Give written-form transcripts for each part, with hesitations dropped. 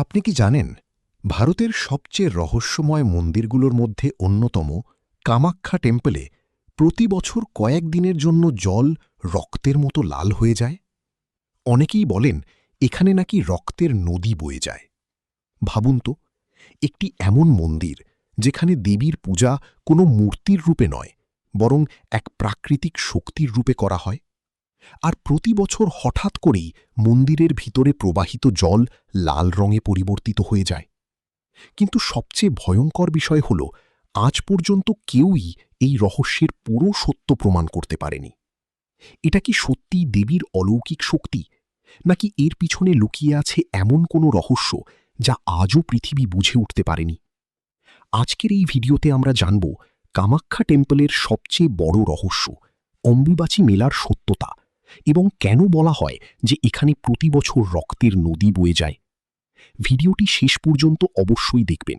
আপনি কি জানেন ভারতের সবচেয়ে রহস্যময় মন্দিরগুলোর মধ্যে অন্যতম কামাখ্যা টেম্পলে প্রতি বছর কয়েক দিনের জন্য জল রক্তের মতো লাল হয়ে যায়? অনেকেই বলেন এখানে নাকি রক্তের নদী বয়ে যায়। ভাবুন তো, একটি এমন মন্দির যেখানে দেবীর পূজা কোনো মূর্তির রূপে নয়, বরং এক প্রাকৃতিক শক্তির রূপে করা হয়। আর প্রতি বছর হঠাৎ করেই মন্দিরের ভিতরে প্রবাহিত জল লাল রঙে পরিবর্তিত হয়ে যায়। কিন্তু সবচেয়ে ভয়ঙ্কর বিষয় হল, আজ পর্যন্ত কেউই এই রহস্যের পুরো সত্য প্রমাণ করতে পারেনি। এটা কি সত্যিই দেবীর অলৌকিক শক্তি, নাকি এর পিছনে লুকিয়ে আছে এমন কোনো রহস্য যা আজও পৃথিবী বুঝে উঠতে পারেনি? আজকের এই ভিডিওতে আমরা জানব কামাখ্যা টেম্পলের সবচেয়ে বড় রহস্য, অম্বুবাচী মেলার সত্যতা, এবং কেন বলা হয় যে এখানে প্রতি বছর রক্তের নদী বয়ে যায়। ভিডিওটি শেষ পর্যন্ত অবশ্যই দেখবেন,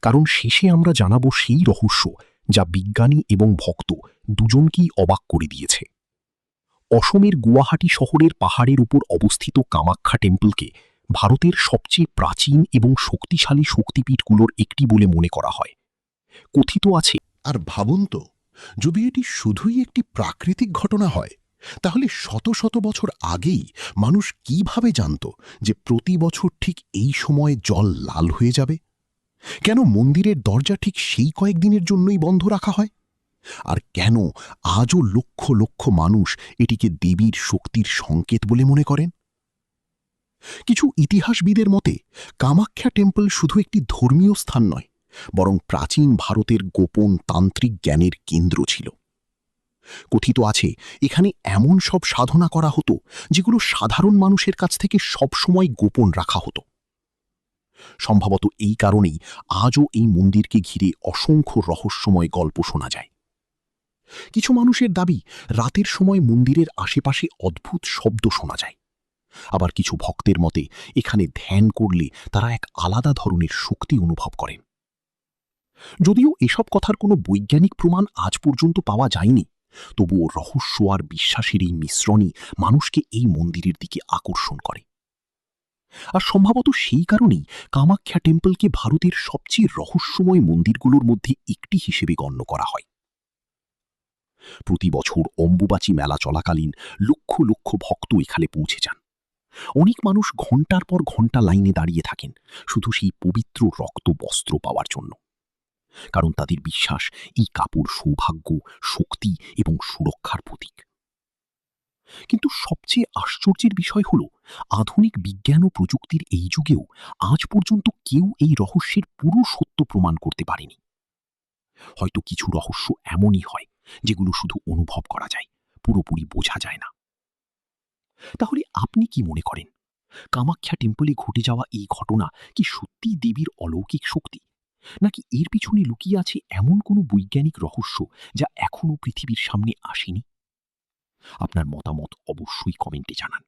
কারণ শেষে আমরা জানাব সেই রহস্য যা বিজ্ঞানী এবং ভক্ত দুজনকেই অবাক করে দিয়েছে। অসমের গুয়াহাটি শহরের পাহাড়ের উপর অবস্থিত কামাখ্যা টেম্পলকে ভারতের সবচেয়ে প্রাচীন এবং শক্তিশালী শক্তিপীঠগুলোর একটি বলে মনে করা হয়। কথিত আছে, আর ভাবুন তো, যদি এটি শুধুই একটি প্রাকৃতিক ঘটনা হয়, তাহলে শত শত বছর আগেই মানুষ কিভাবে জানত যে প্রতি বছর ঠিক এই সময়ে জল লাল হয়ে যাবে? কেন মন্দিরের দরজা ঠিক সেই কয়েকদিনের জন্যই বন্ধ রাখা হয়? আর কেন আজও লক্ষ লক্ষ মানুষ এটিকে দেবীর শক্তির সংকেত বলে মনে করেন? কিছু ইতিহাসবিদের মতে কামাখ্যা টেম্পল শুধু একটি ধর্মীয় স্থান নয়, বরং প্রাচীন ভারতের গোপন তান্ত্রিক জ্ঞানের কেন্দ্র ছিল। কথিত আছে এখানে এমন সব সাধনা করা হতো যেগুলো সাধারণ মানুষের কাছ থেকে সবসময় গোপন রাখা হতো। সম্ভবত এই কারণেই আজও এই মন্দিরকে ঘিরে অসংখ্য রহস্যময় গল্প শোনা যায়। কিছু মানুষের দাবি, রাতের সময় মন্দিরের আশেপাশে অদ্ভুত শব্দ শোনা যায়। আবার কিছু ভক্তের মতে এখানে ধ্যান করলে তারা এক আলাদা ধরনের শক্তি অনুভব করেন। যদিও এসব কথার কোনো বৈজ্ঞানিক প্রমাণ আজ পর্যন্ত পাওয়া যায়নি, তবুও রহস্য আর বিশ্বাসের এই মিশ্রণই মানুষকে এই মন্দিরের দিকে আকর্ষণ করে। আর সম্ভবত সেই কারণেই কামাখ্যা টেম্পলকে ভারতের সবচেয়ে রহস্যময় মন্দিরগুলোর মধ্যে একটি হিসেবে গণ্য করা হয়। প্রতি বছর অম্বুবাচী মেলা চলাকালীন লক্ষ লক্ষ ভক্ত এখানে পৌঁছে যান। অনেক মানুষ ঘণ্টার পর ঘণ্টা লাইনে দাঁড়িয়ে থাকেন শুধু সেই পবিত্র রক্ত বস্ত্র পাওয়ার জন্য, কারণ তাদের বিশ্বাস এই কাপড় সৌভাগ্য, শক্তি এবং সুরক্ষার প্রতীক। কিন্তু সবচেয়ে আশ্চর্যের বিষয় হল, আধুনিক বিজ্ঞান ও প্রযুক্তির এই যুগেও আজ পর্যন্ত কেউ এই রহস্যের পুরো সত্য প্রমাণ করতে পারেনি। হয়তো কিছু রহস্য এমনই হয় যেগুলো শুধু অনুভব করা যায়, পুরোপুরি বোঝা যায় না। তাহলে আপনি কি মনে করেন, কামাখ্যা টেম্পলে ঘটে যাওয়া এই ঘটনা কি সত্যিই দেবীর অলৌকিক শক্তি, নাকি এর পিছনে লুকিয়ে আছে এমন কোনো বৈজ্ঞানিক রহস্য যা এখনও পৃথিবীর সামনে আসেনি? আপনার মতামত অবশ্যই কমেন্টে জানান।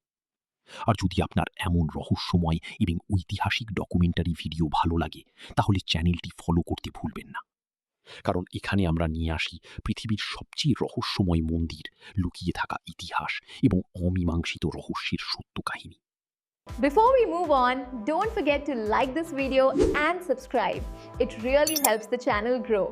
আর যদি আপনার এমন রহস্যময় এবং ঐতিহাসিক ডকুমেন্টারি ভিডিও ভালো লাগে, তাহলে চ্যানেলটি ফলো করতে ভুলবেন না, কারণ এখানে আমরা নিয়ে আসি পৃথিবীর সবচেয়ে রহস্যময় মন্দির, লুকিয়ে থাকা ইতিহাস এবং অমীমাংসিত রহস্যের সত্য কাহিনী। Before we move on, don't forget to like this video and subscribe. It really helps the channel grow.